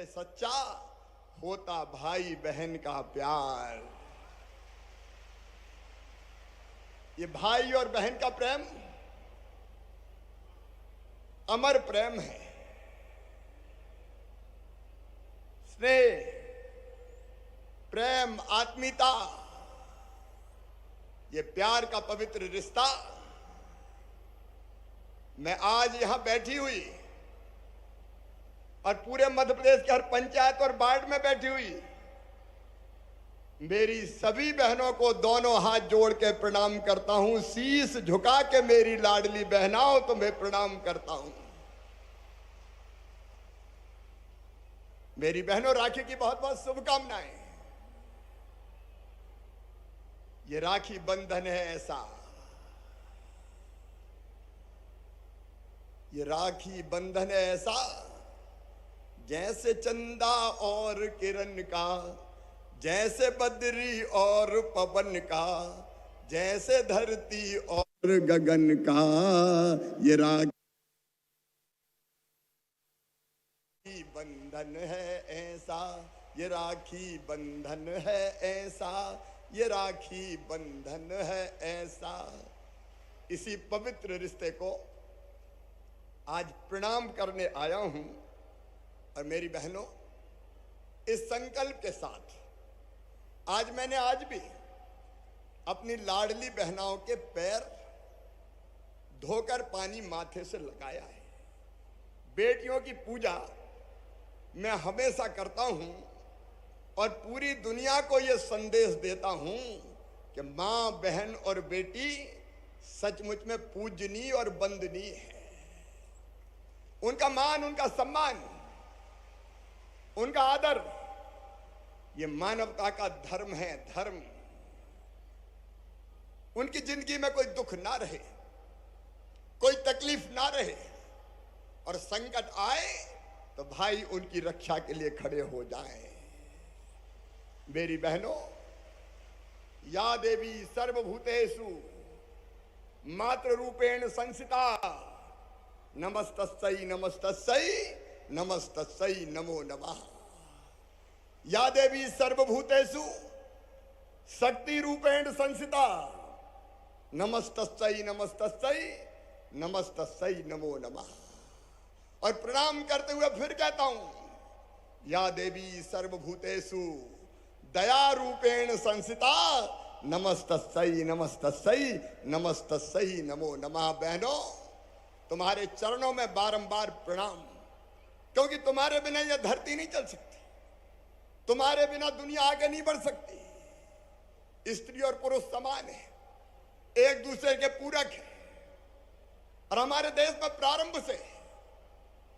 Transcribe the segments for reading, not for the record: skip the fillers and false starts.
सबसे सच्चा होता भाई बहन का प्यार। ये भाई और बहन का प्रेम अमर प्रेम है। स्नेह, प्रेम, आत्मीयता, ये प्यार का पवित्र रिश्ता। मैं आज यहां बैठी हुई और पूरे मध्य प्रदेश के हर पंचायत और वार्ड में बैठी हुई मेरी सभी बहनों को दोनों हाथ जोड़ के प्रणाम करता हूं। शीश झुका के मेरी लाडली बहनाओं तुम्हें प्रणाम करता हूं। मेरी बहनों, राखी की बहुत बहुत शुभकामनाएं। ये राखी बंधन है ऐसा, ये राखी बंधन है ऐसा, जैसे चंदा और किरण का, जैसे बदरी और पवन का, जैसे धरती और गगन का। ये राखी बंधन है ऐसा, ये राखी बंधन है ऐसा, ये राखी बंधन है ऐसा। इसी पवित्र रिश्ते को आज प्रणाम करने आया हूं। और मेरी बहनों, इस संकल्प के साथ आज भी अपनी लाडली बहनाओं के पैर धोकर पानी माथे से लगाया है। बेटियों की पूजा मैं हमेशा करता हूं और पूरी दुनिया को यह संदेश देता हूं कि मां, बहन और बेटी सचमुच में पूजनीय और वंदनीय है। उनका मान, उनका सम्मान, उनका आदर, ये मानवता का धर्म है। धर्म, उनकी जिंदगी में कोई दुख ना रहे, कोई तकलीफ ना रहे, और संकट आए तो भाई उनकी रक्षा के लिए खड़े हो जाएं। मेरी बहनों, या देवी सर्वभूतेषु मातृ रूपेण संस्थिता, नमस्तस्यै नमस्तस्यै नमस्तस्यै नमो नमः। या देवी सर्वभूतेषु शक्ति रूपेण संस्थिता, नमस्तस्यै नमस्तस्यै नमस्तस्यै नमो नमः। और प्रणाम करते हुए फिर कहता हूं, या देवी सर्वभूतेषु दया रूपेण संस्थिता, नमस्तस्यै नमस्तस्यै नमस्तस्यै नमो नमः। बहनों, तुम्हारे चरणों में बारंबार प्रणाम, क्योंकि तुम्हारे बिना यह धरती नहीं चल सकती, तुम्हारे बिना दुनिया आगे नहीं बढ़ सकती। स्त्री और पुरुष समान है, एक दूसरे के पूरक है। और हमारे देश में प्रारंभ से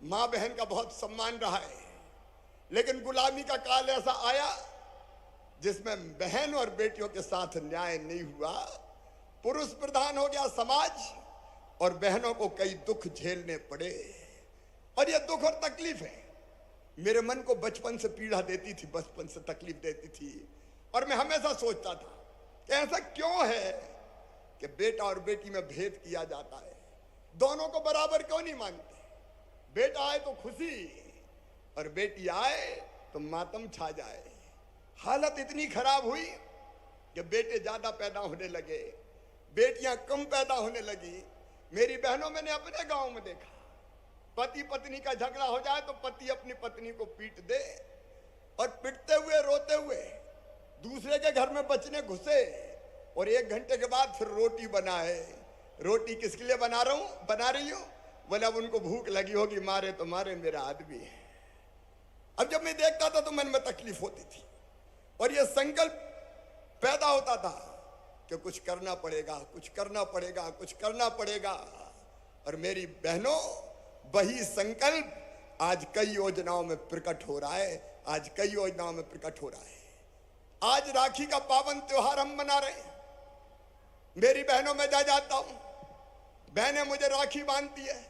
मां बहन का बहुत सम्मान रहा है, लेकिन गुलामी का काल ऐसा आया जिसमें बहन और बेटियों के साथ न्याय नहीं हुआ। पुरुष प्रधान हो गया समाज और बहनों को कई दुख झेलने पड़े। और यह दुख और तकलीफ है मेरे मन को बचपन से पीड़ा देती थी, बचपन से तकलीफ देती थी। और मैं हमेशा सोचता था कि ऐसा क्यों है कि बेटा और बेटी में भेद किया जाता है, दोनों को बराबर क्यों नहीं मानते। बेटा आए तो खुशी और बेटी आए तो मातम छा जाए। हालत इतनी खराब हुई कि बेटे ज्यादा पैदा होने लगे, बेटियां कम पैदा होने लगी। मेरी बहनों, मैंने अपने गांव में देखा, पति पत्नी का झगड़ा हो जाए तो पति अपनी पत्नी को पीट दे, और पीटते हुए रोते हुए दूसरे के घर में बचने घुसे, और 1 घंटे के बाद फिर रोटी बनाए। रोटी किसके लिए बना रही हूं? बोले अब उनको भूख लगी होगी, मारे तो मारे, मेरा आदमी है। अब जब मैं देखता था तो मन में तकलीफ होती थी, और यह संकल्प पैदा होता था कि कुछ करना पड़ेगा, कुछ करना पड़ेगा, कुछ करना पड़ेगा। और मेरी बहनों, वही संकल्प आज कई योजनाओं में प्रकट हो रहा है, आज कई योजनाओं में प्रकट हो रहा है। आज राखी का पावन त्योहार हम मना रहे हैं। मेरी बहनों, में जाता हूं, बहनें मुझे राखी बांधती है,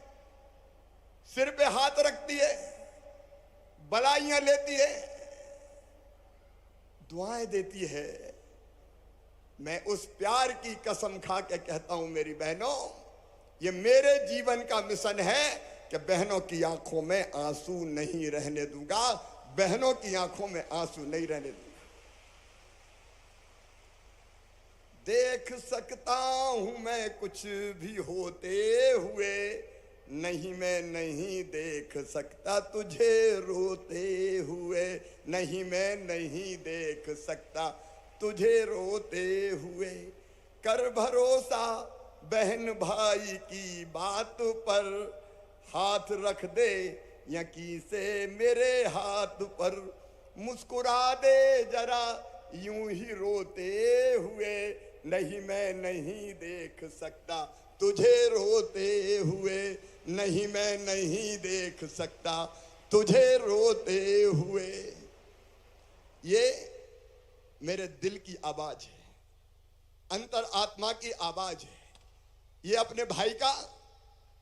सिर पे हाथ रखती है, बलाइयां लेती है, दुआएं देती है। मैं उस प्यार की कसम खा के कहता हूं, मेरी बहनों, ये मेरे जीवन का मिशन है कि बहनों की आंखों में आंसू नहीं रहने दूंगा। बहनों की आंखों में आंसू नहीं रहने दूंगा। देख सकता हूं मैं कुछ भी होते हुए, नहीं मैं नहीं देख सकता तुझे रोते हुए, नहीं मैं नहीं देख सकता तुझे रोते हुए। कर भरोसा बहन भाई की बात पर, हाथ रख दे यकीन से मेरे हाथ पर, मुस्कुरा दे जरा यूं ही रोते हुए, नहीं मैं नहीं देख सकता तुझे रोते हुए, नहीं मैं नहीं देख सकता तुझे रोते हुए। ये मेरे दिल की आवाज है, अंतर आत्मा की आवाज है। ये अपने भाई का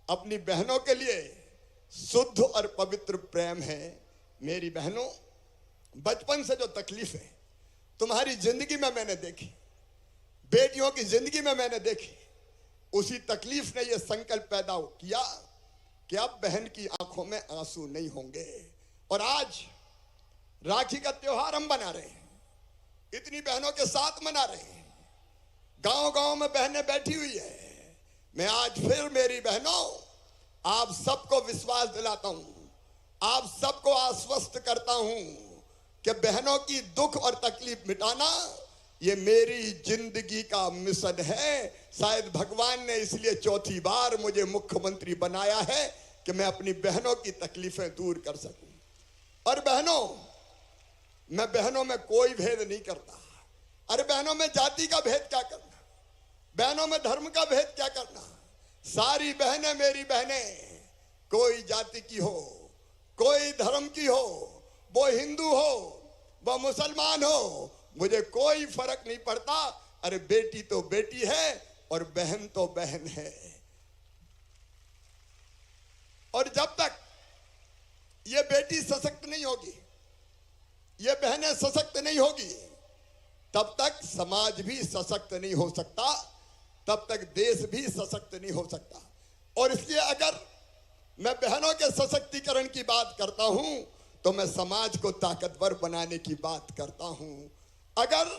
अपनी बहनों के लिए शुद्ध और पवित्र प्रेम है। मेरी बहनों, बचपन से जो तकलीफ है तुम्हारी जिंदगी में मैंने देखी, बेटियों की जिंदगी में मैंने देखी, उसी तकलीफ ने यह संकल्प पैदा किया कि अब बहन की आंखों में आंसू नहीं होंगे। और आज राखी का त्योहार हम मना रहे हैं, इतनी बहनों के साथ मना रहे हैं, गांव गांव में बहनें बैठी हुई है। मैं आज फिर मेरी बहनों आप सबको विश्वास दिलाता हूं, आप सबको आश्वस्त करता हूं कि बहनों की दुख और तकलीफ मिटाना ये मेरी जिंदगी का मिशन है। शायद भगवान ने इसलिए चौथी बार मुझे मुख्यमंत्री बनाया है कि मैं अपनी बहनों की तकलीफें दूर कर सकूं। और बहनों, मैं बहनों में कोई भेद नहीं करता। अरे बहनों में जाति का भेद क्या करना, बहनों में धर्म का भेद क्या करना। सारी बहनें मेरी बहनें, कोई जाति की हो, कोई धर्म की हो, वो हिंदू हो, वो मुसलमान हो, मुझे कोई फर्क नहीं पड़ता। अरे बेटी तो बेटी है और बहन तो बहन है। और जब तक ये बेटी सशक्त नहीं होगी, ये बहनें सशक्त नहीं होगी, तब तक समाज भी सशक्त नहीं हो सकता, तब तक देश भी सशक्त नहीं हो सकता। और इसलिए अगर मैं बहनों के सशक्तिकरण की बात करता हूं तो मैं समाज को ताकतवर बनाने की बात करता हूं। अगर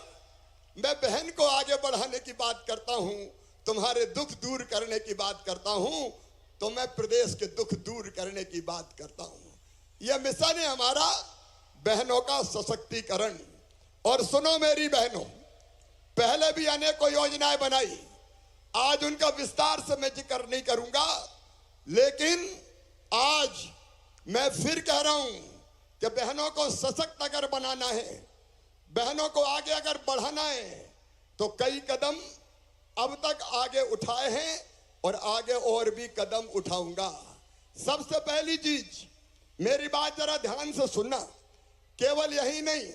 मैं बहन को आगे बढ़ाने की बात करता हूं, तुम्हारे दुख दूर करने की बात करता हूं, तो मैं प्रदेश के दुख दूर करने की बात करता हूं। यह मिशन है हमारा, बहनों का सशक्तिकरण। और सुनो मेरी बहनों, पहले भी अनेकों योजनाएं बनाई, आज उनका विस्तार से मैं जिक्र नहीं करूंगा, लेकिन आज मैं फिर कह रहा हूं कि बहनों को सशक्त अगर बनाना है, बहनों को आगे अगर बढ़ाना है, तो कई कदम अब तक आगे उठाए हैं और आगे और भी कदम उठाऊंगा। सबसे पहली चीज, मेरी बात जरा ध्यान से सुनना, केवल यही नहीं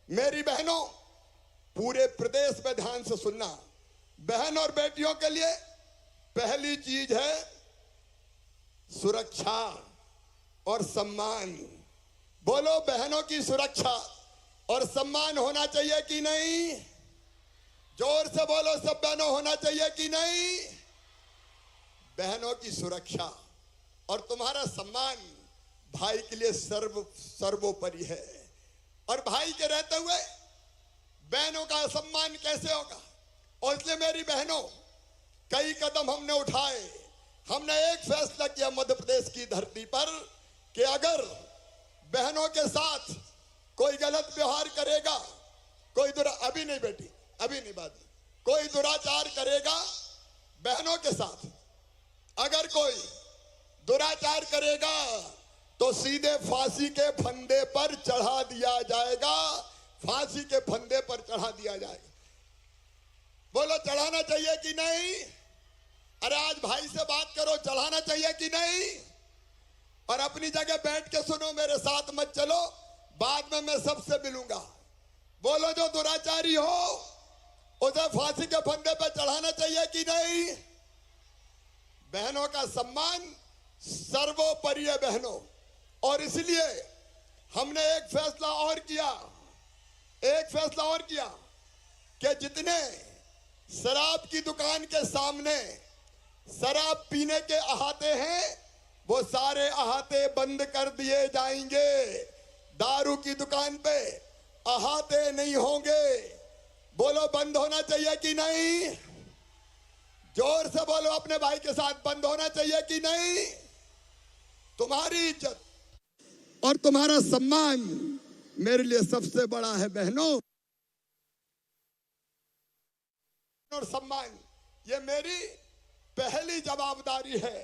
मेरी बहनों, पूरे प्रदेश में ध्यान से सुनना। बहन और बेटियों के लिए पहली चीज है सुरक्षा और सम्मान। बोलो, बहनों की सुरक्षा और सम्मान होना चाहिए कि नहीं? जोर से बोलो, सब बहनों, होना चाहिए कि नहीं? बहनों की सुरक्षा और तुम्हारा सम्मान भाई के लिए सर्वोपरि है। और भाई के रहते हुए बहनों का सम्मान कैसे होगा? और इसलिए मेरी बहनों, कई कदम हमने उठाए। हमने एक फैसला किया मध्य प्रदेश की धरती पर कि अगर बहनों के साथ कोई गलत व्यवहार करेगा, कोई अभी नहीं बेटी, अभी नहीं बात, कोई दुराचार करेगा बहनों के साथ, अगर कोई दुराचार करेगा तो सीधे फांसी के फंदे पर चढ़ा दिया जाएगा, फांसी के फंदे पर चढ़ा दिया जाएगा। बोलो, चढ़ाना चाहिए कि नहीं? अरे आज भाई से बात करो, चढ़ाना चाहिए कि नहीं? और अपनी जगह बैठ के सुनो, मेरे साथ मत चलो, बाद में मैं सबसे मिलूंगा। बोलो, जो दुराचारी हो उसे फांसी के फंदे पर चढ़ाना चाहिए कि नहीं? बहनों का सम्मान सर्वोपरि है बहनों। और इसलिए हमने एक फैसला और किया कि जितने शराब की दुकान के सामने शराब पीने के अहाते हैं, वो सारे अहाते बंद कर दिए जाएंगे। दारू की दुकान पे अहाते नहीं होंगे। बोलो बंद होना चाहिए कि नहीं? जोर से बोलो अपने भाई के साथ, बंद होना चाहिए कि नहीं? तुम्हारी इज्जत और तुम्हारा सम्मान मेरे लिए सबसे बड़ा है बहनों। और सम्मान ये मेरी पहली जवाबदारी है।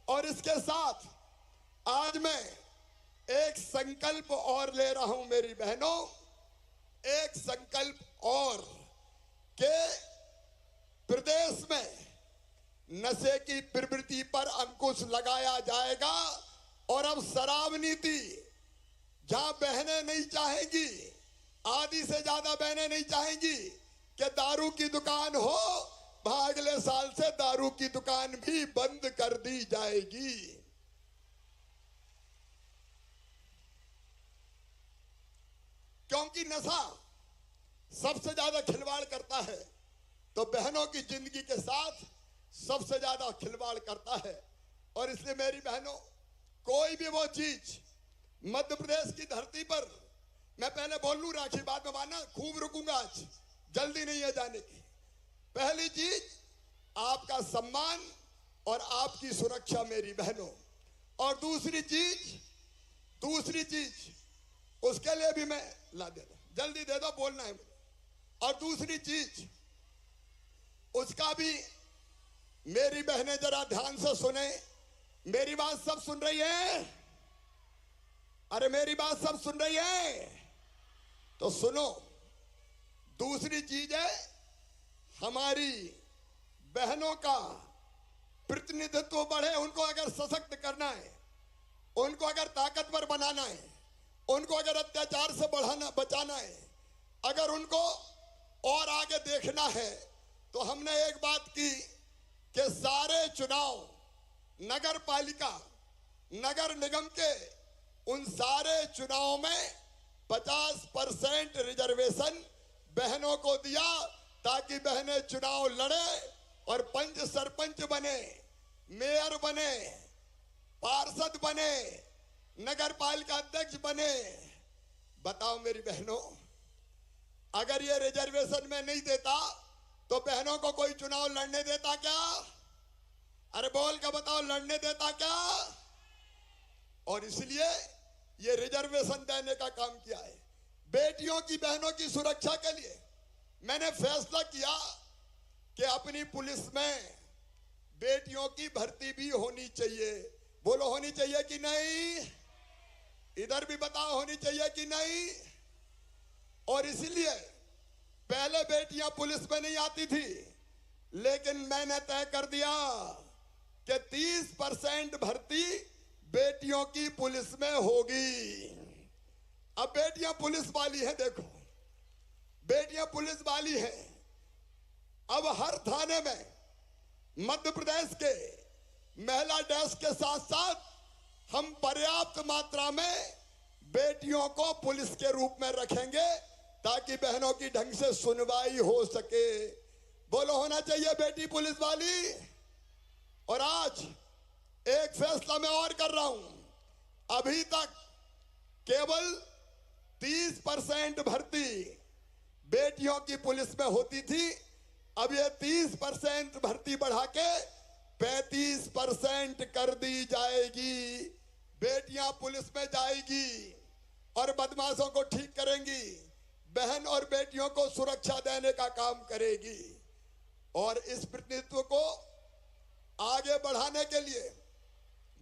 और इसके साथ आज मैं एक संकल्प और ले रहा हूं मेरी बहनों, एक संकल्प और के प्रदेश में नशे की प्रवृत्ति पर अंकुश लगाया जाएगा। और अब शराब नीति, जहां बहनें नहीं चाहेंगी, आधी से ज्यादा बहनें नहीं चाहेंगी कि दारू की दुकान हो, वहां अगले साल से दारू की दुकान भी बंद कर दी जाएगी। क्योंकि नशा सबसे ज्यादा खिलवाड़ करता है, तो बहनों की जिंदगी के साथ सबसे ज्यादा खिलवाड़ करता है। और इसलिए मेरी बहनों, कोई भी वो चीज मध्य प्रदेश की धरती पर, मैं पहले बोल लूं राखी, बाद में मानना, खूब रुकूंगा, आज जल्दी नहीं है जाने की। पहली चीज आपका सम्मान और आपकी सुरक्षा मेरी बहनों। और दूसरी चीज उसके लिए भी मैं ला दे दो, जल्दी दे दो, बोलना है मुझे। और दूसरी चीज उसका भी मेरी बहनें जरा ध्यान से सुने। मेरी बात सब सुन रही है? अरे मेरी बात सब सुन रही है? तो सुनो, दूसरी चीज है हमारी बहनों का प्रतिनिधित्व बढ़े। उनको अगर सशक्त करना है, उनको अगर ताकतवर बनाना है, उनको अगर अत्याचार से बचाना है, अगर उनको और आगे देखना है, तो हमने एक बात की कि सारे चुनाव, नगर पालिका, नगर निगम के उन सारे चुनाव में 50% रिजर्वेशन बहनों को दिया, ताकि बहनें चुनाव लड़े और पंच सरपंच बने, मेयर बने, पार्षद बने, नगर पालिका अध्यक्ष बने। बताओ मेरी बहनों, अगर ये रिजर्वेशन में नहीं देता तो बहनों को कोई चुनाव लड़ने देता क्या? अरे बोल के बताओ, लड़ने देता क्या? और इसलिए ये रिजर्वेशन देने का काम किया है। बेटियों की, बहनों की सुरक्षा के लिए मैंने फैसला किया कि अपनी पुलिस में बेटियों की भर्ती भी होनी चाहिए। बोलो होनी चाहिए कि नहीं? इधर भी बताओ, होनी चाहिए कि नहीं? और इसलिए पहले बेटियां पुलिस में नहीं आती थी, लेकिन मैंने तय कर दिया कि 30% भर्ती बेटियों की पुलिस में होगी। अब बेटियां पुलिस वाली हैं, देखो बेटियां पुलिस वाली हैं। अब हर थाने में मध्य प्रदेश के महिला डेस्क के साथ साथ हम पर्याप्त मात्रा में बेटियों को पुलिस के रूप में रखेंगे, ताकि बहनों की ढंग से सुनवाई हो सके। बोलो होना चाहिए बेटी पुलिस वाली। और आज एक फैसला मैं और कर रहा हूं। अभी तक केवल 30% भर्ती बेटियों की पुलिस में होती थी। अब ये 30% भर्ती बढ़ा के 35% कर दी जाएगी। बेटियां पुलिस में जाएगी और बदमाशों को ठीक करेंगी, बहन और बेटियों को सुरक्षा देने का काम करेगी। और इस प्रतिनिधित्व को आगे बढ़ाने के लिए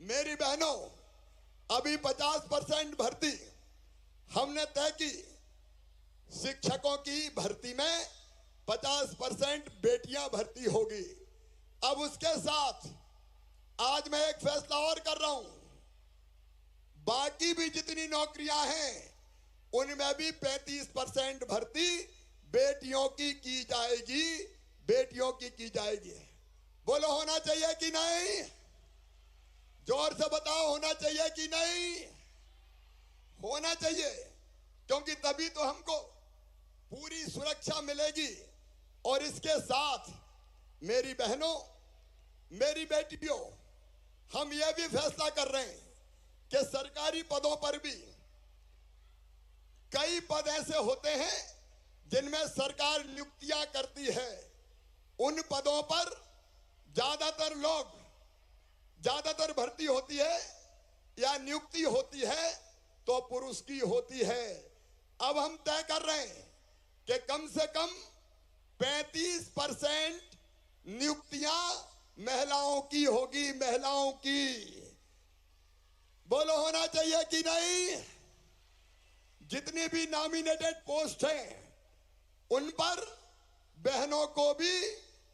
मेरी बहनों, अभी 50% भर्ती हमने तय की। शिक्षकों की भर्ती में 50% बेटियां भर्ती होगी। अब उसके साथ आज मैं एक फैसला और कर रहा हूं, बाकी भी जितनी नौकरियां हैं उनमें भी 35% भर्ती बेटियों की जाएगी। बेटियों की जाएगी। बोलो होना चाहिए कि नहीं? जोर से बताओ, होना चाहिए कि नहीं? होना चाहिए, क्योंकि तभी तो हमको पूरी सुरक्षा मिलेगी। और इसके साथ मेरी बहनों, मेरी बेटियों, हम यह भी फैसला कर रहे हैं कि सरकारी पदों पर भी पद ऐसे होते हैं जिनमें सरकार नियुक्तियां करती है। उन पदों पर ज्यादातर भर्ती होती है या नियुक्ति होती है तो पुरुष की होती है। अब हम तय कर रहे हैं कि कम से कम 35% नियुक्तियां महिलाओं की होगी, महिलाओं की। बोलो होना चाहिए कि नहीं? जितनी भी नॉमिनेटेड पोस्ट हैं उन पर बहनों को भी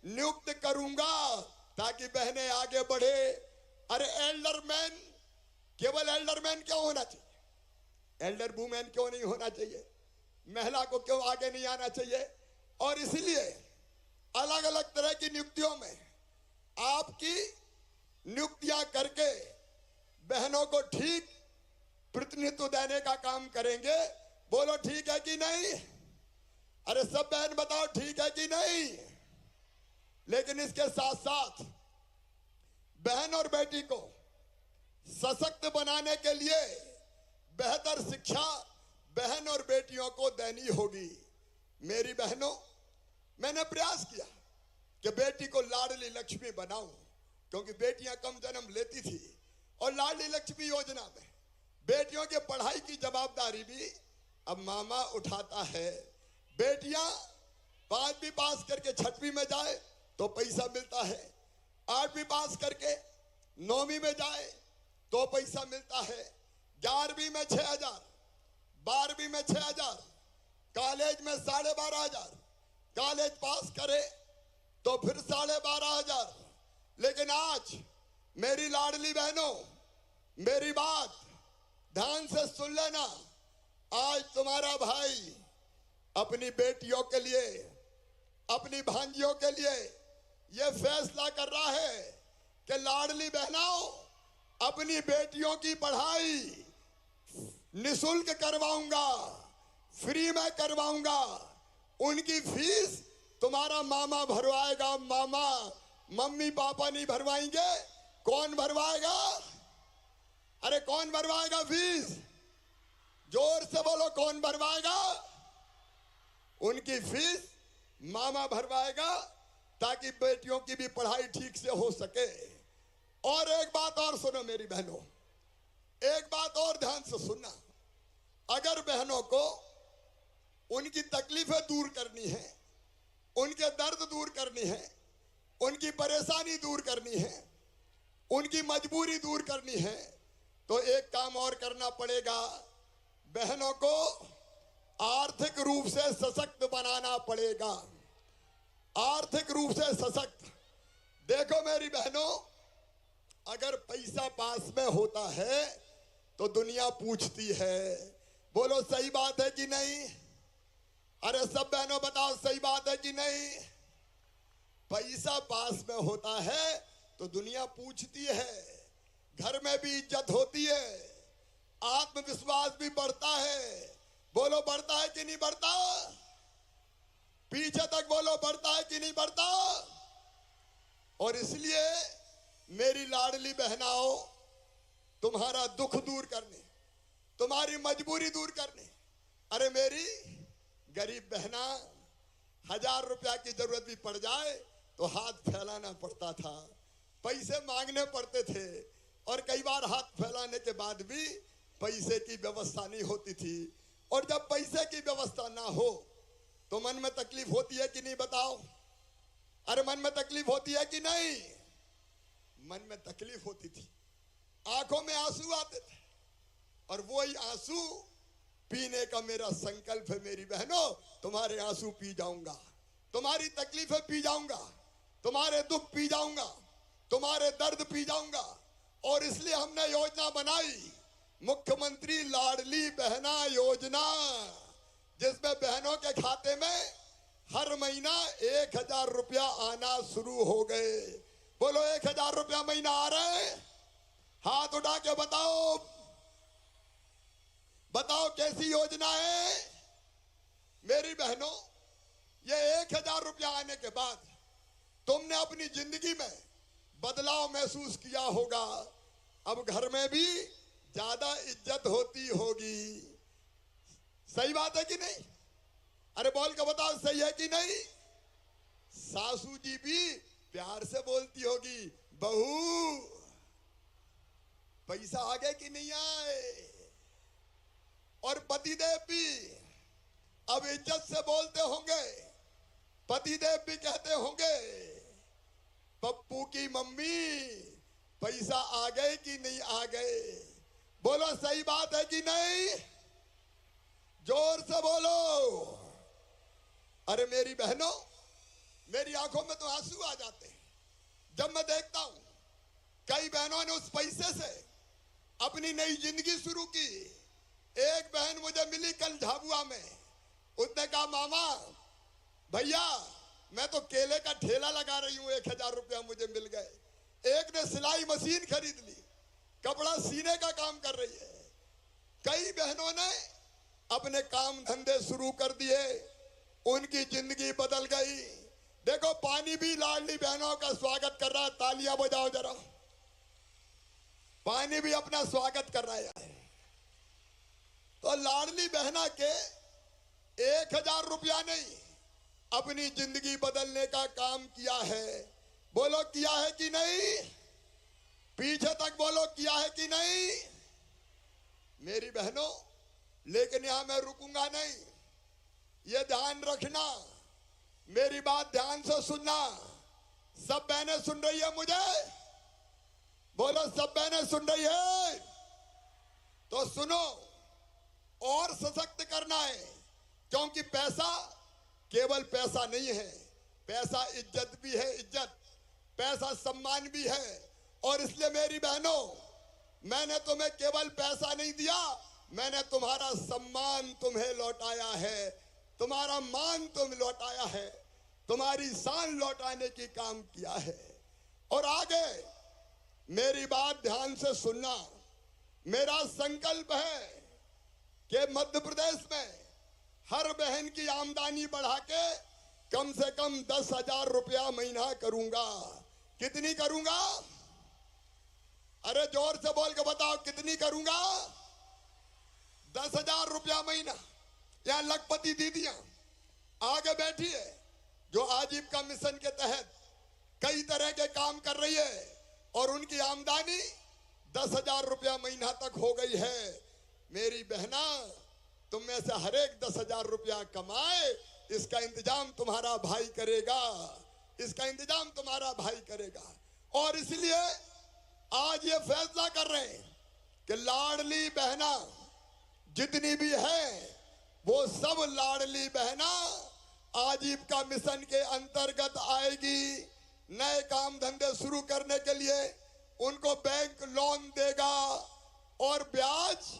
नियुक्त करूंगा ताकि बहनें आगे बढ़े। अरे एल्डरमैन, केवल एल्डरमैन क्यों होना चाहिए? एल्डर वुमेन क्यों नहीं होना चाहिए? महिला को क्यों आगे नहीं आना चाहिए? और इसलिए अलग अलग तरह की नियुक्तियों में आपकी नियुक्तियां करके बहनों को ठीक प्रतिनिधित्व देने का काम करेंगे। बोलो ठीक है कि नहीं? अरे सब बहन बताओ ठीक है कि नहीं? लेकिन इसके साथ साथ बहन और बेटी को सशक्त बनाने के लिए बेहतर शिक्षा बहन और बेटियों को देनी होगी। मेरी बहनों, मैंने प्रयास किया कि बेटी को लाडली लक्ष्मी बनाऊं, क्योंकि बेटियां कम जन्म लेती थी और लाडली लक्ष्मी योजना में बेटियों के पढ़ाई की जवाबदारी भी अब मामा उठाता है। बेटियां 5वीं पास करके 6वीं में जाए तो पैसा मिलता है, 8वीं पास करके 9वीं में जाए तो पैसा मिलता है, 11वीं में 6,000, 12वीं में 6,000, कॉलेज में 12,500, कॉलेज पास करे तो फिर 12,500। लेकिन आज मेरी लाडली बहनों, मेरी बात ध्यान से सुन लेना। आज तुम्हारा भाई अपनी बेटियों के लिए, अपनी भांजियों के लिए यह फैसला कर रहा है कि लाडली बहनों, अपनी बेटियों की पढ़ाई निशुल्क करवाऊंगा, फ्री में करवाऊंगा। उनकी फीस तुम्हारा मामा भरवाएगा। मामा, मम्मी पापा नहीं भरवाएंगे। कौन भरवाएगा? अरे कौन भरवाएगा फीस? जोर से बोलो, कौन भरवाएगा? उनकी फीस मामा भरवाएगा ताकि बेटियों की भी पढ़ाई ठीक से हो सके। और एक बात और सुनो मेरी बहनों, एक बात और ध्यान से सुनना। अगर बहनों को उनकी तकलीफें दूर करनी है, उनके दर्द दूर करनी है, उनकी परेशानी दूर करनी है, उनकी मजबूरी दूर करनी है, तो एक काम और करना पड़ेगा। बहनों को आर्थिक रूप से सशक्त बनाना पड़ेगा। आर्थिक रूप से सशक्त। देखो मेरी बहनों, अगर पैसा पास में होता है तो दुनिया पूछती है। बोलो सही बात है कि नहीं? अरे सब बहनों बताओ, सही बात है कि नहीं? पैसा पास में होता है तो दुनिया पूछती है, घर में भी इज्जत होती है, आत्मविश्वास भी बढ़ता है। बोलो बढ़ता है कि नहीं बढ़ता? पीछे तक बोलो, बढ़ता है कि नहीं बढ़ता? और इसलिए मेरी लाडली बहनाओं, तुम्हारा दुख दूर करने, तुम्हारी मजबूरी दूर करने, अरे मेरी गरीब बहना, 1,000 रुपया की जरूरत भी पड़ जाए तो हाथ फैलाना पड़ता था, पैसे मांगने पड़ते थे, और कई बार हाथ फैलाने के बाद भी पैसे की व्यवस्था नहीं होती थी। और जब पैसे की व्यवस्था ना हो तो मन में तकलीफ होती है कि नहीं बताओ? अरे मन में तकलीफ होती है कि नहीं? मन में तकलीफ होती थी, आंखों में आंसू आते थे, और वही आंसू पीने का मेरा संकल्प है मेरी बहनों। तुम्हारे आंसू पी जाऊंगा, तुम्हारी तकलीफें पी जाऊंगा, तुम्हारे दुख पी जाऊंगा, तुम्हारे दर्द पी जाऊंगा। और इसलिए हमने योजना बनाई, मुख्यमंत्री लाडली बहना योजना, जिसमें बहनों के खाते में हर महीना 1,000 रुपया आना शुरू हो गए। बोलो 1,000 रुपया महीना आ रहे हैं? हाथ उठा के बताओ, बताओ कैसी योजना है मेरी बहनों। ये 1,000 रुपया आने के बाद तुमने अपनी जिंदगी में बदलाव महसूस किया होगा। अब घर में भी ज्यादा इज्जत होती होगी, सही बात है कि नहीं? अरे बोल के बताओ, सही है कि नहीं? सासू जी भी प्यार से बोलती होगी, बहू पैसा आगे कि नहीं आए। और पतिदेव भी अब इज्जत से बोलते होंगे, पतिदेव भी कहते होंगे, पप्पू की मम्मी पैसा आ गए कि नहीं आ गए। बोलो सही बात है कि नहीं? जोर से बोलो। अरे मेरी बहनों, मेरी आंखों में तो आंसू आ जाते हैं जब मैं देखता हूं कई बहनों ने उस पैसे से अपनी नई जिंदगी शुरू की। एक बहन मुझे मिली कल झाबुआ में, उसने कहा मामा भैया मैं तो केले का ठेला लगा रही हूं, 1000 रुपया मुझे मिल गए। एक ने सिलाई मशीन खरीद ली, कपड़ा सीने का काम कर रही है। कई बहनों ने अपने काम धंधे शुरू कर दिए, उनकी जिंदगी बदल गई। देखो पानी भी लाडली बहनों का स्वागत कर रहा है, तालियां बजाओ जरा। पानी भी अपना स्वागत कर रहा है। तो लाडली बहना के 1000 रुपया नहीं, अपनी जिंदगी बदलने का काम किया है। बोलो किया है कि नहीं? पीछे तक बोलो किया है कि नहीं? मेरी बहनों, लेकिन यहां मैं रुकूंगा नहीं। ये ध्यान रखना, मेरी बात ध्यान से सुनना। सब बहनें सुन रही है मुझे? बोलो सब बहनें सुन रही है? तो सुनो, और सशक्त करना है, क्योंकि पैसा केवल पैसा नहीं है, पैसा इज्जत भी है, इज्जत, पैसा सम्मान भी है। और इसलिए मेरी बहनों, मैंने तुम्हें केवल पैसा नहीं दिया, मैंने तुम्हारा सम्मान तुम्हें लौटाया है, तुम्हारा मान तुम लौटाया है, तुम्हारी शान लौटाने की काम किया है। और आगे मेरी बात ध्यान से सुनना। मेरा संकल्प है कि मध्य प्रदेश में हर बहन की आमदनी बढ़ा के कम से कम 10,000 रुपया महीना करूंगा। कितनी करूंगा? अरे जोर से बोल के बताओ, कितनी करूंगा? 10,000 रुपया महीना। यहां लखपति दीदियां आगे बैठी है, जो आजीविका मिशन के तहत कई तरह के काम कर रही है, और उनकी आमदनी 10,000 रुपया महीना तक हो गई है। मेरी बहना, तुम में से हर एक 10,000 रुपया कमाए, इसका इंतजाम तुम्हारा भाई करेगा, इसका इंतजाम तुम्हारा भाई करेगा। और इसलिए आज ये फैसला कर रहे हैं कि लाडली बहना जितनी भी है, वो सब लाडली बहना आजीविका मिशन के अंतर्गत आएगी। नए काम धंधे शुरू करने के लिए उनको बैंक लोन देगा, और ब्याज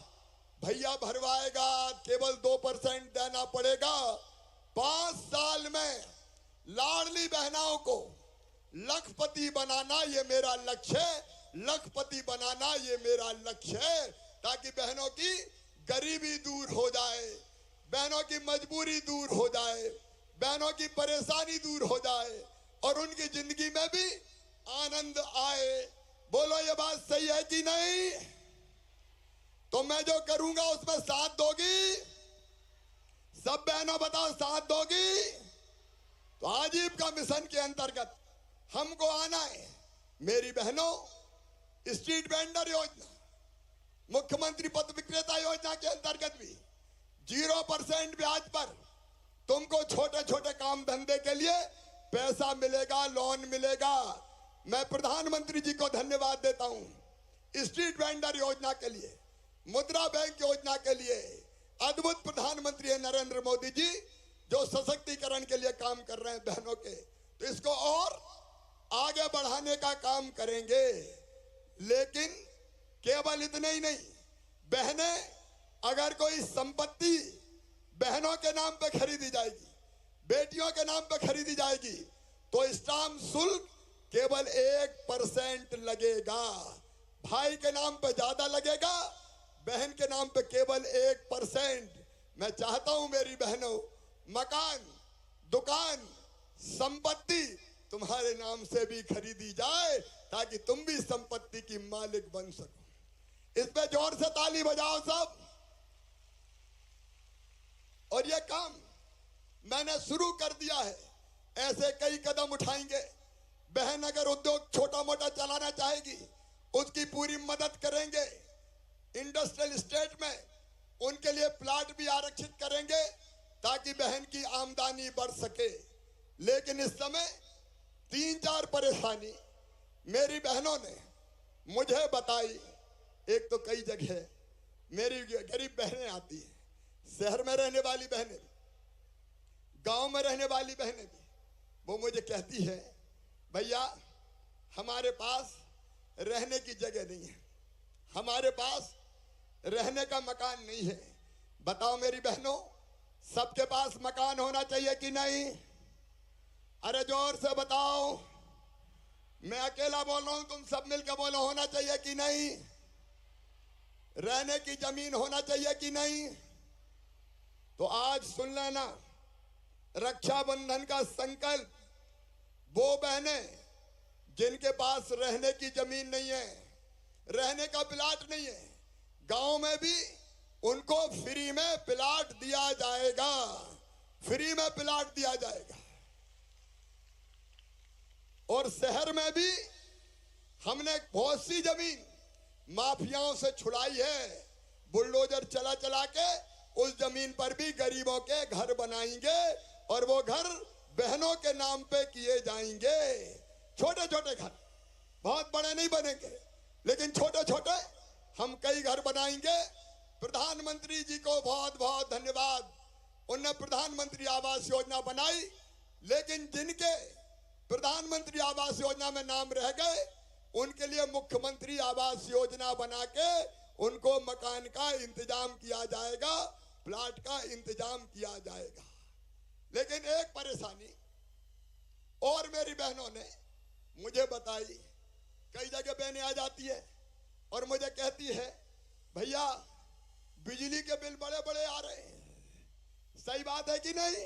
भैया भरवाएगा, केवल 2% देना पड़ेगा। 5 साल में लाडली बहनाओं को लखपति बनाना ये मेरा लक्ष्य है, लखपति बनाना ये मेरा लक्ष्य है, ताकि बहनों की गरीबी दूर हो जाए, बहनों की मजबूरी दूर हो जाए, बहनों की परेशानी दूर हो जाए, और उनकी जिंदगी में भी आनंद आए। बोलो ये बात सही है कि नहीं? तो मैं जो करूंगा उसमें साथ दोगी? सब बहनों बताओ, साथ दोगी? तो आजीविका मिशन के अंतर्गत हमको आना है। मेरी बहनों, स्ट्रीट वेंडर योजना, मुख्यमंत्री पथ विक्रेता योजना के अंतर्गत भी 0% ब्याज पर तुमको छोटे छोटे काम धंधे के लिए पैसा मिलेगा, लोन मिलेगा। मैं प्रधानमंत्री जी को धन्यवाद देता हूं स्ट्रीट वेंडर योजना के लिए, मुद्रा बैंक योजना के लिए। अद्भुत प्रधानमंत्री है नरेंद्र मोदी जी, जो सशक्तिकरण के लिए काम कर रहे हैं बहनों के। तो इसको और आगे बढ़ाने का काम करेंगे। लेकिन केवल इतने ही नहीं, बहनें अगर कोई संपत्ति बहनों के नाम पे खरीदी जाएगी, बेटियों के नाम पे खरीदी जाएगी, तो स्टाम्प शुल्क केवल 1% लगेगा। भाई के नाम पे ज्यादा लगेगा, बहन के नाम पे केवल 1%। मैं चाहता हूं मेरी बहनों, मकान, दुकान, संपत्ति तुम्हारे नाम से भी खरीदी जाए, ताकि तुम भी संपत्ति की मालिक बन सको। इस पे जोर से ताली बजाओ सब। और यह काम मैंने शुरू कर दिया है। ऐसे कई कदम उठाएंगे। बहन अगर उद्योग छोटा मोटा चलाना चाहेगी, उसकी पूरी मदद करेंगे। इंडस्ट्रियल स्टेट में उनके लिए प्लाट भी आरक्षित करेंगे ताकि बहन की आमदनी बढ़ सके। लेकिन इस समय 3-4 परेशानी मेरी बहनों ने मुझे बताई। एक तो कई जगह मेरी गरीब बहनें आती हैं, शहर में रहने वाली बहनें, गांव में रहने वाली बहनें भी, वो मुझे कहती है भैया हमारे पास रहने की जगह नहीं है, हमारे पास रहने का मकान नहीं है। बताओ मेरी बहनों, सबके पास मकान होना चाहिए कि नहीं? अरे जोर से बताओ। मैं अकेला बोल रहा हूं, तुम सब मिलकर बोलो, होना चाहिए कि नहीं? रहने की जमीन होना चाहिए कि नहीं? तो आज सुन लेना, रक्षाबंधन का संकल्प, वो बहनें जिनके पास रहने की जमीन नहीं है, रहने का प्लाट नहीं है, गांव में भी उनको फ्री में प्लाट दिया जाएगा, फ्री में प्लाट दिया जाएगा। और शहर में भी हमने बहुत सी जमीन माफियाओं से छुड़ाई है। बुलडोजर चला चला के उस जमीन पर भी गरीबों के घर बनाएंगे और वो घर बहनों के नाम पे किए जाएंगे। छोटे छोटे घर, बहुत बड़े नहीं बनेंगे, लेकिन छोटे छोटे हम कई घर बनाएंगे। प्रधानमंत्री जी को बहुत बहुत धन्यवाद, उन्होंने प्रधानमंत्री आवास योजना बनाई, लेकिन जिनके प्रधानमंत्री आवास योजना में नाम रह गए, उनके लिए मुख्यमंत्री आवास योजना बना के उनको मकान का इंतजाम किया जाएगा, प्लाट का इंतजाम किया जाएगा। लेकिन एक परेशानी और मेरी बहनों ने मुझे बताई। कई जगह बहनें आ जाती है और मुझे कहती है भैया बिजली के बिल बड़े बड़े आ रहे हैं। सही बात है कि नहीं?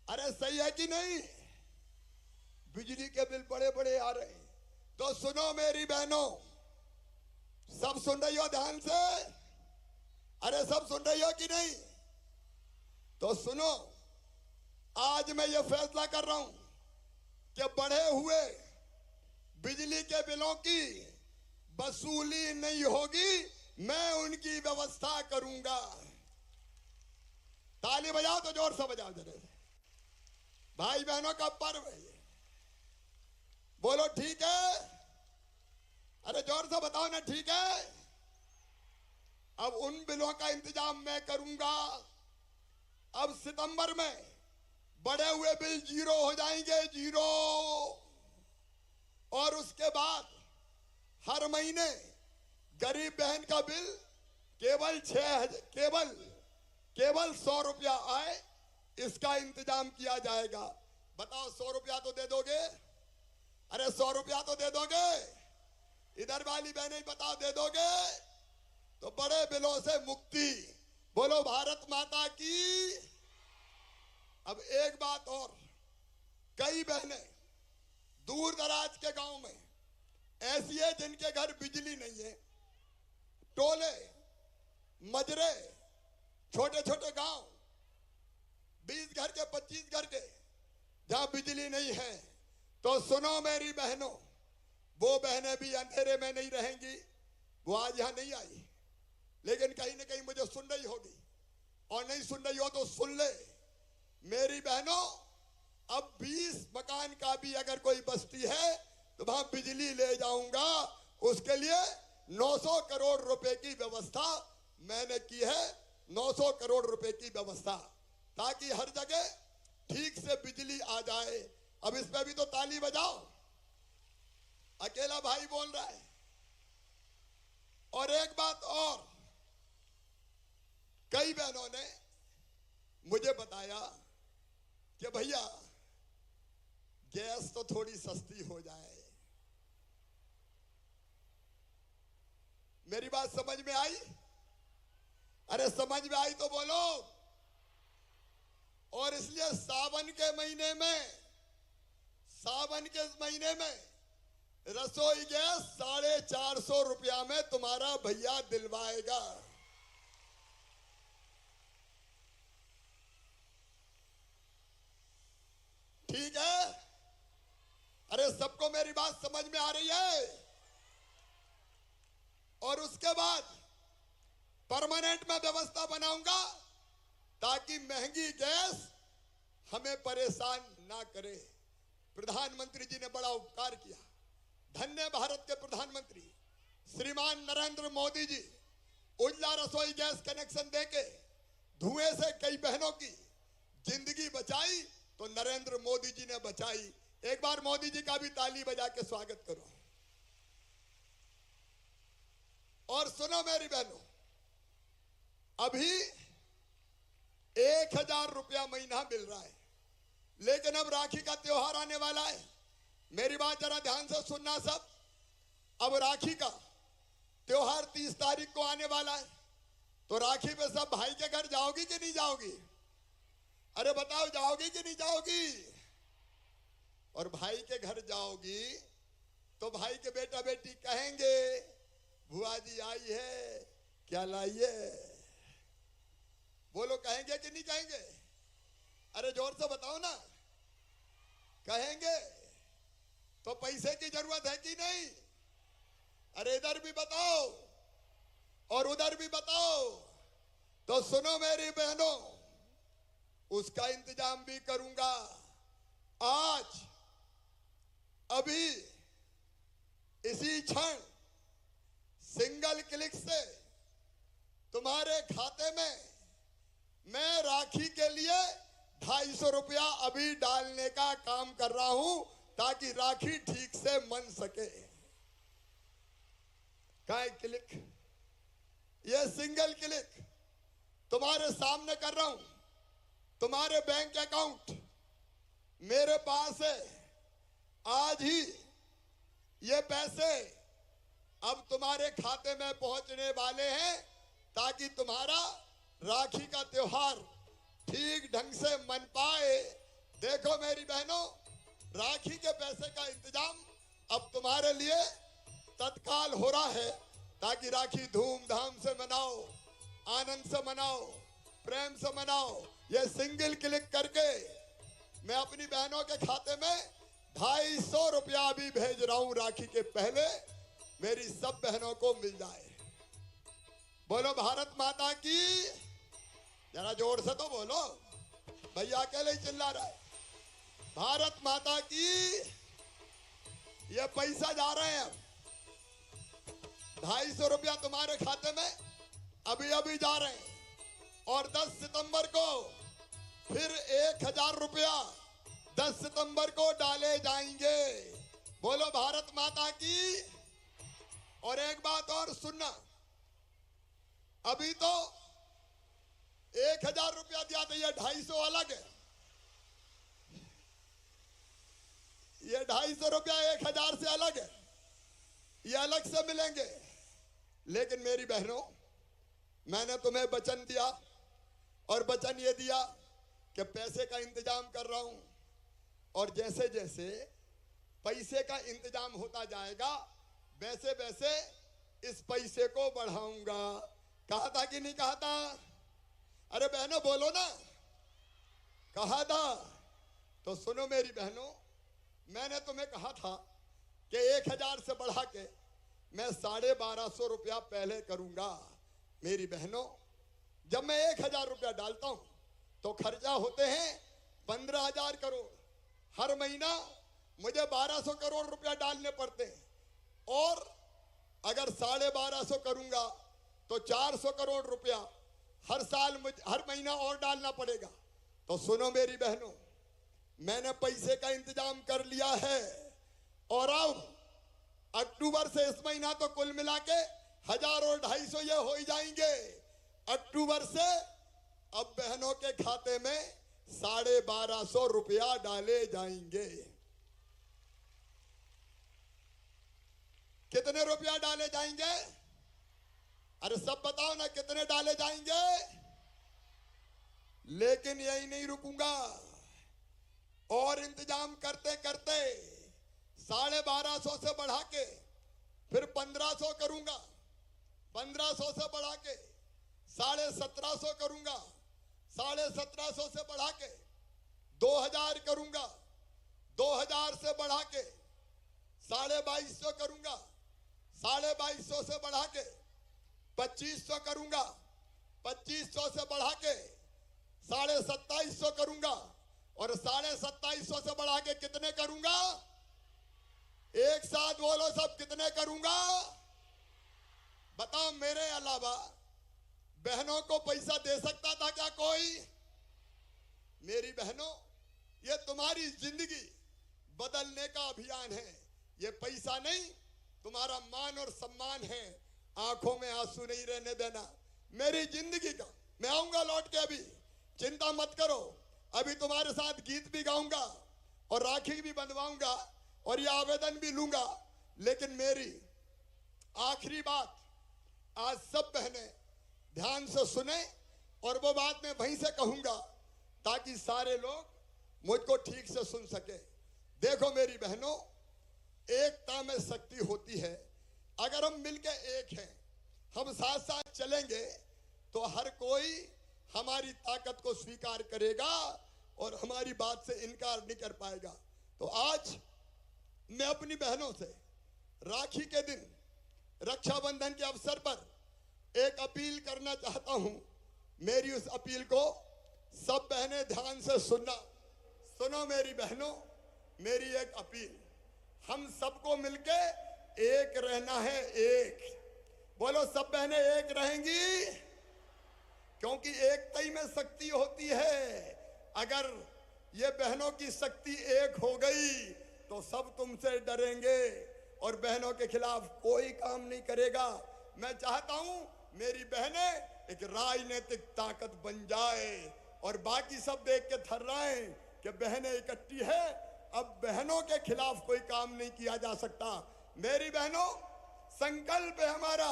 अरे सही है कि नहीं? बिजली के बिल बड़े बड़े आ रहे हैं। तो सुनो मेरी बहनों, सब सुन रही हो ध्यान से? अरे सब सुन रही हो कि नहीं? तो सुनो, आज मैं ये फैसला कर रहा हूं कि बढ़े हुए बिजली के बिलों की वसूली नहीं होगी, मैं उनकी व्यवस्था करूंगा। ताली बजाओ तो जोर से बजाओ जरा। भाई बहनों का पर्व है ये, बोलो ठीक है? अरे जोर से बताओ ना, ठीक है? अब उन बिलों का इंतजाम मैं करूंगा। अब सितंबर में बढ़े हुए बिल 0 हो जाएंगे, 0। और उसके बाद हर महीने गरीब बहन का बिल केवल 100 रुपया आए, इसका इंतजाम किया जाएगा। बताओ 100 रुपया तो दे दोगे? अरे 100 रुपया तो दे दोगे? इधर वाली बहनें बताओ, दे दोगे? तो बड़े बिलों से मुक्ति। बोलो भारत माता की। अब एक बात और, कई बहनें दूर दराज के गांव में ऐसी है जिनके घर बिजली नहीं है। टोले, मजरे, छोटे छोटे गांव, 20 घर के, 25 घर के, जहां बिजली नहीं है। तो सुनो मेरी बहनों, वो बहनें भी अंधेरे में नहीं रहेंगी। वो आज यहां नहीं आई, लेकिन कहीं ना कहीं मुझे सुन रही होगी, और नहीं सुन रही हो तो सुन ले मेरी बहनों। अब 20 मकान का भी अगर कोई बस्ती है तो वहां बिजली ले जाऊंगा। उसके लिए 900 करोड़ रुपए की व्यवस्था मैंने की है, 900 करोड़ रुपए की व्यवस्था, ताकि हर जगह ठीक से बिजली आ जाए। अब इस पे भी तो ताली बजाओ। अकेला भाई बोल रहा है। और एक बात और, कई बहनों ने मुझे बताया कि भैया गैस तो थोड़ी सस्ती हो जाए। मेरी बात समझ में आई? अरे समझ में आई तो बोलो। और इसलिए सावन के महीने में रसोई गैस 450 रुपया में तुम्हारा भैया दिलवाएगा। ठीक है? अरे सबको मेरी बात समझ में आ रही है? और उसके बाद परमानेंट में व्यवस्था बनाऊंगा ताकि महंगी गैस हमें परेशान ना करे। प्रधानमंत्री जी ने बड़ा उपकार किया। धन्य भारत के प्रधानमंत्री श्रीमान नरेंद्र मोदी जी उज्ज्वला रसोई गैस कनेक्शन देके धुएं से कई बहनों की जिंदगी बचाई, तो नरेंद्र मोदी जी ने बचाई। एक बार मोदी जी का भी ताली बजा के स्वागत करो। और सुनो मेरी बहनों, अभी 1000 रुपया महीना मिल रहा है, लेकिन अब राखी का त्योहार आने वाला है। मेरी बात जरा ध्यान से सुनना सब। अब राखी का त्योहार 30 तारीख को आने वाला है, तो राखी पे सब भाई के घर जाओगी कि नहीं जाओगी? अरे बताओ, जाओगी कि नहीं जाओगी? और भाई के घर जाओगी तो भाई के बेटा बेटी कहेंगे बुआ जी आई है, क्या लाई है? बोलो, कहेंगे कि नहीं कहेंगे? अरे जोर से बताओ ना। कहेंगे। तो पैसे की जरूरत है कि नहीं? अरे इधर भी बताओ और उधर भी बताओ। तो सुनो मेरी बहनों, उसका इंतजाम भी करूंगा। आज अभी इसी क्षण सिंगल क्लिक से तुम्हारे खाते में मैं राखी के लिए 250 रुपया अभी डालने का काम कर रहा हूं, ताकि राखी ठीक से बन सके। काय क्लिक, ये सिंगल क्लिक तुम्हारे सामने कर रहा हूं। तुम्हारे बैंक अकाउंट मेरे पास है। आज ही ये पैसे अब तुम्हारे खाते में पहुंचने वाले हैं, ताकि तुम्हारा राखी का त्योहार ठीक ढंग से मन पाए। देखो मेरी बहनों, राखी के पैसे का इंतजाम अब तुम्हारे लिए तत्काल हो रहा है, ताकि राखी धूमधाम से मनाओ, आनंद से मनाओ, प्रेम से मनाओ। ये सिंगल क्लिक करके मैं अपनी बहनों के खाते में 250 रुपया भी भेज रहा हूं, राखी के पहले मेरी सब बहनों को मिल जाए। बोलो भारत माता की। जरा जोर से तो बोलो, भैया अकेले ही चिल्ला रहा है। भारत माता की। ये पैसा जा रहे हैं, अब 250 रुपया तुम्हारे खाते में अभी अभी जा रहे हैं, और 10 सितंबर को फिर 1000 रुपया 10 सितंबर को डाले जाएंगे। बोलो भारत माता की। और एक बात और सुनना, अभी तो 1000 रुपया दिया था, ये 250 अलग है। ये 250 रुपया 1000 से अलग है, ये अलग से मिलेंगे। लेकिन मेरी बहनों, मैंने तुम्हें वचन दिया, और वचन ये दिया कि पैसे का इंतजाम कर रहा हूं, और जैसे जैसे पैसे का इंतजाम होता जाएगा वैसे वैसे इस पैसे को बढ़ाऊंगा। कहा था कि नहीं कहा था? अरे बहनों बोलो ना, कहा था। तो सुनो मेरी बहनों, मैंने तुम्हें कहा था कि 1000 से बढ़ा के मैं 1250 रुपया पहले करूंगा। मेरी बहनों, जब मैं 1000 रुपया डालता हूं तो खर्चा होते हैं 15,000 करोड़। हर महीना मुझे 1200 करोड़ रुपया डालने पड़ते हैं, और अगर 1250 करूंगा तो 400 करोड़ रुपया हर साल हर महीना और डालना पड़ेगा। तो सुनो मेरी बहनों, मैंने पैसे का इंतजाम कर लिया है, और अब अक्टूबर से इस महीना तो कुल मिला के 1000 और 250 ये हो ही जाएंगे। अक्टूबर से अब बहनों के खाते में 1250 रुपया डाले जाएंगे। कितने रुपया डाले जाएंगे? अरे सब बताओ ना, कितने डाले जाएंगे? लेकिन यही नहीं रुकूंगा, और इंतजाम करते करते 1250 से बढ़ा के फिर 1500 करूंगा, 1500 से बढ़ा के 1750 करूंगा, 1750 से बढ़ा के 2000 करूंगा, 2000 से बढ़ा के 2250 करूंगा, 2250 से बढ़ा के 2500 करूंगा, 2500 से बढ़ा के 2750 करूंगा, और 2750 से बढ़ा के कितने करूंगा? एक साथ बोलो सब, कितने करूंगा? बताओ, मेरे अलावा बहनों को पैसा दे सकता था क्या कोई? मेरी बहनों, ये तुम्हारी जिंदगी बदलने का अभियान है। ये पैसा नहीं, तुम्हारा मान और सम्मान है। आंखों में आंसू नहीं रहने देना मेरी जिंदगी का। मैं आऊंगा लौट के, अभी चिंता मत करो। अभी तुम्हारे साथ गीत भी गाऊंगा और राखी भी बंधवाऊंगा और ये आवेदन भी लूंगा। लेकिन मेरी आखिरी बात आज सब बहनें ध्यान से सुने, और वो बात मैं वहीं से कहूंगा ताकि सारे लोग मुझको ठीक से सुन सके। देखो मेरी बहनों, एकता में शक्ति होती है। अगर हम मिलके एक हैं, हम साथ साथ चलेंगे, तो हर कोई हमारी ताकत को स्वीकार करेगा और हमारी बात से इनकार नहीं कर पाएगा। तो आज मैं अपनी बहनों से राखी के दिन, रक्षाबंधन के अवसर पर एक अपील करना चाहता हूं। मेरी उस अपील को सब बहनें ध्यान से सुनना। सुनो मेरी बहनों, मेरी एक अपील, हम सबको मिलके एक रहना है। एक बोलो, सब बहनें एक रहेंगी, क्योंकि एकता ही में शक्ति होती है। अगर ये बहनों की शक्ति एक हो गई तो सब तुमसे डरेंगे और बहनों के खिलाफ कोई काम नहीं करेगा। मैं चाहता हूं मेरी बहनें एक राजनीतिक ताकत बन जाए और बाकी सब देख के थर्राएं कि बहनें इकट्ठी है, अब बहनों के खिलाफ कोई काम नहीं किया जा सकता। मेरी बहनों, संकल्प है हमारा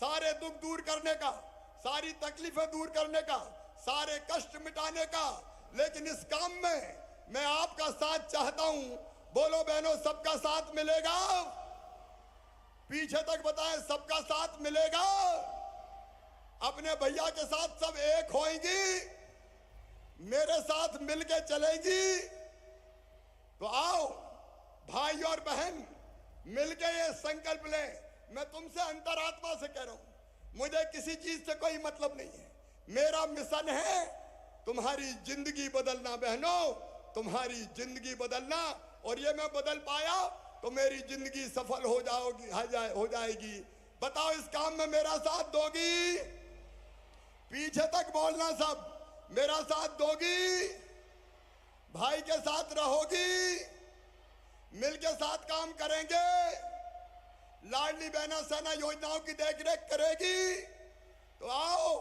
सारे दुख दूर करने का, सारी तकलीफें दूर करने का, सारे कष्ट मिटाने का। लेकिन इस काम में मैं आपका साथ चाहता हूं। बोलो बहनों, सबका साथ मिलेगा? पीछे तक बताएं, सबका साथ मिलेगा? अपने भैया के साथ सब एक होंगी, मेरे साथ मिलके चलेंगी? तो आओ भाई और बहन, मिलके ये संकल्प लें। मैं तुमसे अंतरात्मा से कह रहा हूं, मुझे किसी चीज से कोई मतलब नहीं है। मेरा मिशन है तुम्हारी जिंदगी बदलना। बहनों, तुम्हारी जिंदगी बदलना, और ये मैं बदल पाया तो मेरी जिंदगी सफल हो जाएगी। बताओ, इस काम में मेरा साथ दोगी? पीछे तक बोलना सब, मेरा साथ दोगी? भाई के साथ रहोगी? मिलके साथ काम करेंगे? लाडली बहना सेना योजनाओं की देखरेख करेगी? तो आओ,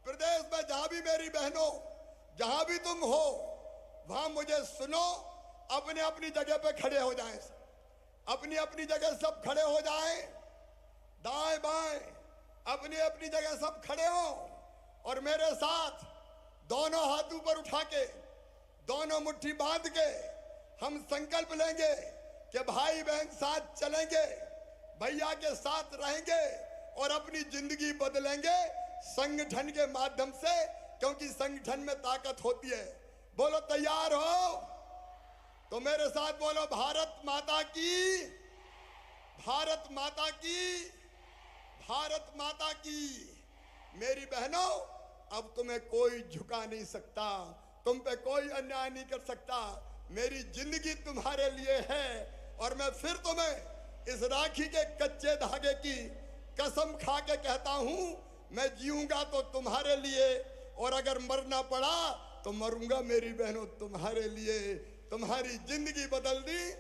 प्रदेश में जहां भी मेरी बहनों, जहां भी तुम हो, वहां मुझे सुनो। अपने अपनी जगह पे खड़े हो जाएं, अपनी अपनी जगह सब खड़े हो जाएं, दाएं बाएं अपनी अपनी जगह सब खड़े हो, और मेरे साथ दोनों हाथ ऊपर उठा के, दोनों मुट्ठी बांध के हम संकल्प लेंगे कि भाई बहन साथ चलेंगे, भैया के साथ रहेंगे और अपनी जिंदगी बदलेंगे संगठन के माध्यम से, क्योंकि संगठन में ताकत होती है। बोलो, तैयार हो? तो मेरे साथ बोलो, भारत माता की, भारत माता की, भारत माता की। मेरी बहनों, अब तुम्हें कोई झुका नहीं सकता, तुम पे कोई अन्याय नहीं कर सकता। मेरी जिंदगी तुम्हारे लिए है, और मैं फिर तुम्हें इस राखी के कच्चे धागे की कसम खा के कहता हूं, मैं जीऊंगा तो तुम्हारे लिए, और अगर मरना पड़ा तो मरूंगा मेरी बहनों तुम्हारे लिए। तुम्हारी जिंदगी बदल दी,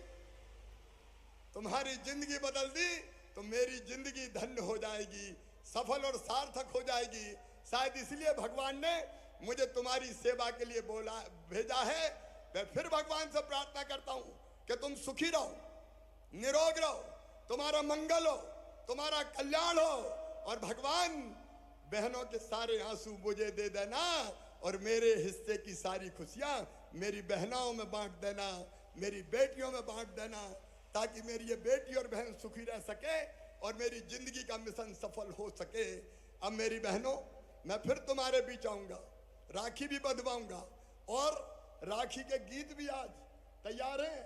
तुम्हारी जिंदगी बदल दी तो मेरी जिंदगी धन्य हो जाएगी, सफल और सार्थक हो जाएगी। शायद इसलिए भगवान ने मुझे तुम्हारी सेवा के लिए भेजा है। मैं फिर भगवान से प्रार्थना करता हूं कि तुम सुखी रहो, निरोग रहो, तुम्हारा मंगल हो, तुम्हारा कल्याण हो, और भगवान बहनों के सारे आंसू मुझे दे देना, और मेरे हिस्से की सारी खुशियां मेरी बहनों में बांट देना, मेरी बेटियों में बांट देना, ताकि मेरी ये बेटी और बहन सुखी रह सके और मेरी जिंदगी का मिशन सफल हो सके। अब मेरी बहनों, मैं फिर तुम्हारे बीच आऊंगा, राखी भी बंधवाऊंगा, और राखी के गीत भी आज तैयार हैं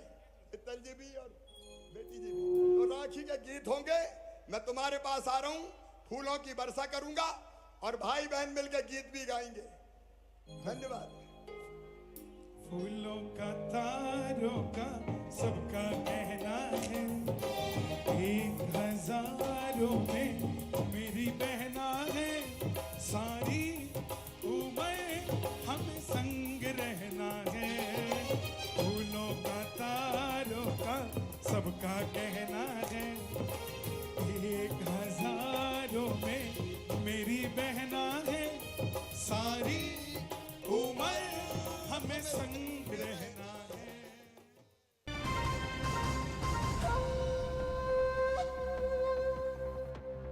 मित्तल जी भी और बेटी जी भी? तो राखी के गीत होंगे, मैं तुम्हारे पास आ रहा हूं, फूलों की वर्षा करूंगा और भाई बहन मिलकर गीत भी गाएंगे। धन्यवाद। फूलों का तारों का सबका कहना है, 1000 में मेरी बहना है, सारी उम्र हमें संग रहना है। फूलों का तारों का सबका कहना है, 1000 में मेरी बहना है, सारी उम्र हमें संग